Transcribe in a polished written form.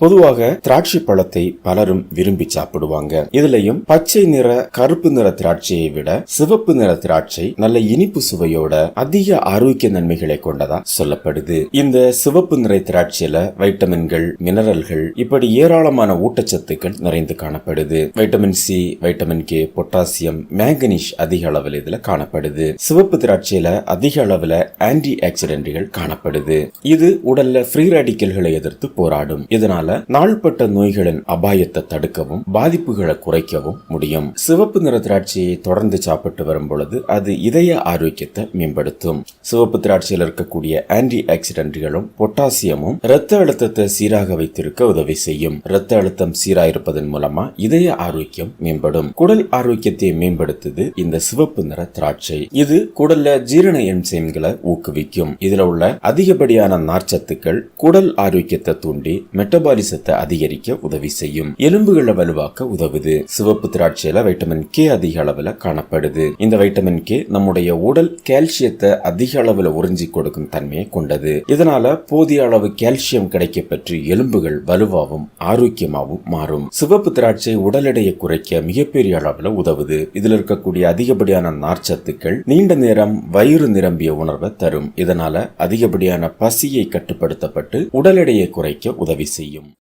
பொதுவாக திராட்சை பழத்தை பலரும் விரும்பி சாப்பிடுவாங்க. இதுலயும் பச்சை நிற கருப்பு நிற திராட்சையை விட சிவப்பு நிற திராட்சை நல்ல இனிப்பு சுவையோட அதிக ஆரோக்கிய நன்மைகளை கொண்டதா சொல்லப்படுது. இந்த சிவப்பு நிற திராட்சையில வைட்டமின்கள், மினரல்கள் இப்படி ஏராளமான ஊட்டச்சத்துக்கள் நிறைந்து காணப்படுது. Vitamin C, vitamin K, potassium, manganese அதிக அளவில் இதுல காணப்படுது. சிவப்பு திராட்சையில அதிக அளவுல ஆன்டி ஆக்சிடென்ட்கள் காணப்படுது. இது உடல்ல ஃப்ரீ ரேடிக்கல்களை எதிர்த்து போராடும். இதனால நாள்பட்ட நோய்களின் அபாயத்தை தடுக்கவும் பாதிப்புகளை குறைக்கவும் முடியும். சிவப்பு நிற திராட்சையை தொடர்ந்து சாப்பிட்டு வரும் பொழுது அது இதய ஆரோக்கியத்தை மேம்படுத்தும். சிவப்பு திராட்சையில் இருக்கக்கூடிய ஆன்டி ஆக்சிடென்ட்களும் பொட்டாசியமும் இரத்த அழுத்தத்தை சீராக வைத்திருக்க உதவி செய்யும். இரத்த அழுத்தம் சீராயிருப்பதன் மூலமா இதய ஆரோக்கியம் மேம்படும். குடல் ஆரோக்கியத்தை மேம்படுத்துது இந்த சிவப்பு நிற திராட்சை. இது குடல்ல ஜீரண என்சைம்களை ஊக்குவிக்கும். இதுல உள்ள அதிகப்படியான நார்ச்சத்துக்கள் குடல் ஆரோக்கியத்தை தூண்டி மெட்டபாலிசத்தை அதிகரிக்க உதவி செய்யும். எலும்புகளை வலுவாக்க உதவுது. சிவப்பு திராட்சையில வைட்டமின் கே அதிக அளவுல காணப்படுது. இந்த வைட்டமின் கே நம்முடைய உடல் கால்சியத்தை அதிக அளவுல உறிஞ்சி கொடுக்கும் தன்மையை கொண்டது. இதனால போதிய அளவு கால்சியம் கிடைக்க பெற்று எலும்புகள் வலுவாகவும் ஆரோக்கியமாகவும் மாறும். சிவப்பு திராட்சை உடல் எடையை குறைக்க மிகப்பெரிய அளவுல உதவுது. இதுல இருக்கக்கூடிய அதிகப்படியான நார்ச்சத்துக்கள் நீண்ட நேரம் வயிறு நிரம்பிய உணர்வை தரும். இதனால அதிகப்படியான பசியை கட்டுப்படுத்தப்பட்டு உடல் எடையை குறைக்க உதவி செய்யும்.